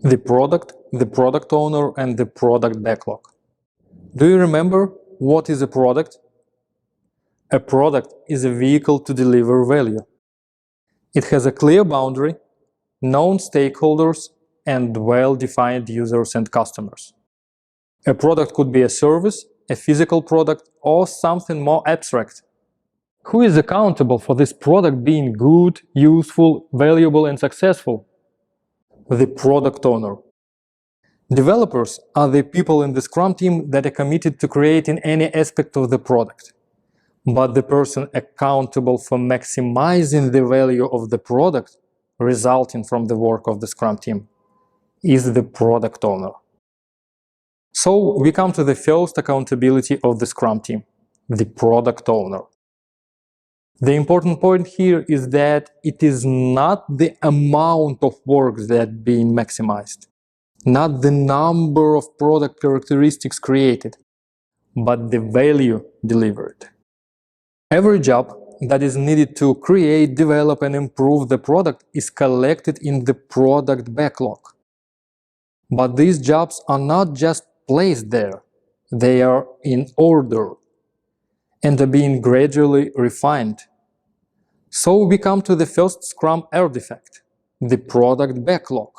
the product owner, and the product backlog. Do you remember what is a product? A product is a vehicle to deliver value. It has a clear boundary, known stakeholders, and well-defined users and customers. A product could be a service, a physical product, or something more abstract. Who is accountable for this product being good, useful, valuable, and successful? The product owner. Developers are the people in the Scrum team that are committed to creating any aspect of the product. But the person accountable for maximizing the value of the product resulting from the work of the Scrum team is the product owner. So we come to the first accountability of the Scrum team, the product owner. The important point here is that it is not the amount of work that being maximized, not the number of product characteristics created, but the value delivered. Every job that is needed to create, develop, and improve the product is collected in the product backlog. But these jobs are not just placed there, they are in order and are being gradually refined. So we come to the first Scrum artifact, the product backlog.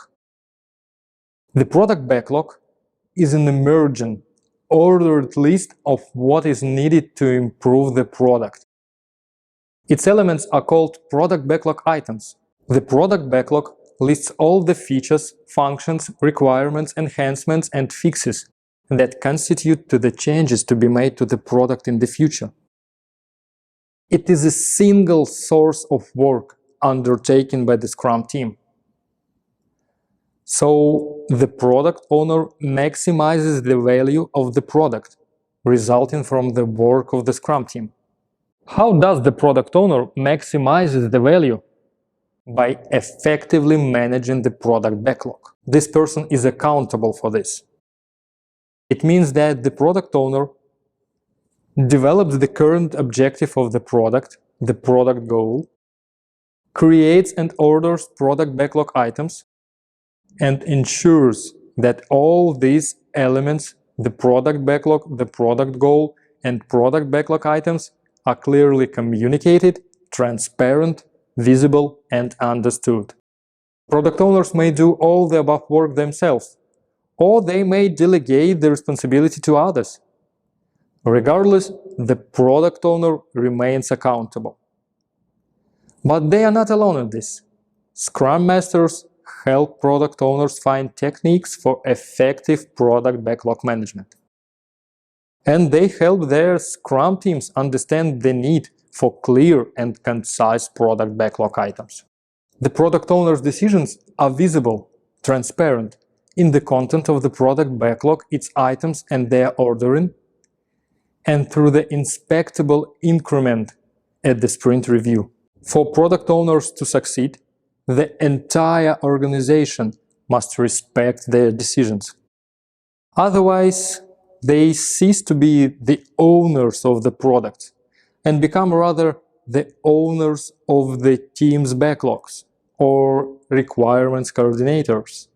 The product backlog is an emergent, ordered list of what is needed to improve the product. Its elements are called product backlog items. The product backlog lists all the features, functions, requirements, enhancements, and fixes that constitute to the changes to be made to the product in the future. It is a single source of work undertaken by the Scrum team. So the product owner maximizes the value of the product resulting from the work of the Scrum team. How does the product owner maximize the value? By effectively managing the product backlog. This person is accountable for this. It means that the product owner develops the current objective of the product goal, creates and orders product backlog items, and ensures that all these elements, the product backlog, the product goal, and product backlog items are clearly communicated, transparent, visible, and understood. Product owners may do all the above work themselves, or they may delegate the responsibility to others. Regardless, the product owner remains accountable. But they are not alone in this. Scrum Masters help product owners find techniques for effective product backlog management. And they help their Scrum teams understand the need for clear and concise product backlog items. The product owner's decisions are visible, transparent, in the content of the product backlog, its items and their ordering, and through the inspectable increment at the sprint review. For product owners to succeed, the entire organization must respect their decisions. Otherwise, they cease to be the owners of the product and become rather the owners of the team's backlogs or requirements coordinators.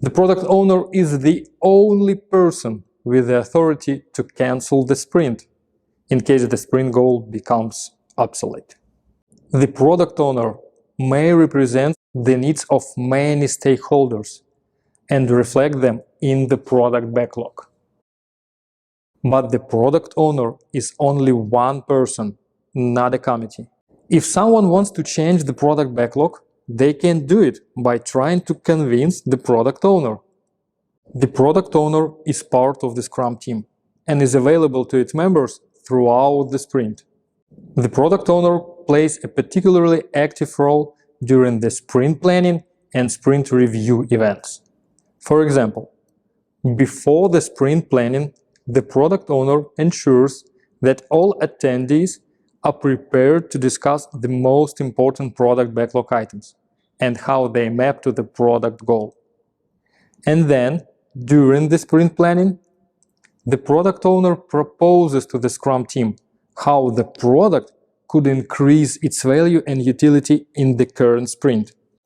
The product owner is the only person with the authority to cancel the sprint in case the sprint goal becomes obsolete. The product owner may represent the needs of many stakeholders and reflect them in the product backlog. But the product owner is only one person, not a committee. If someone wants to change the product backlog, they can do it by trying to convince the product owner. The product owner is part of the Scrum team and is available to its members throughout the sprint. The product owner plays a particularly active role during the sprint planning and sprint review events. For example, before the sprint planning, the product owner ensures that all attendees are prepared to discuss the most important product backlog items and how they map to the product goal. And then, during the sprint planning, the product owner proposes to the Scrum team how the product could increase its value and utility in the current sprint.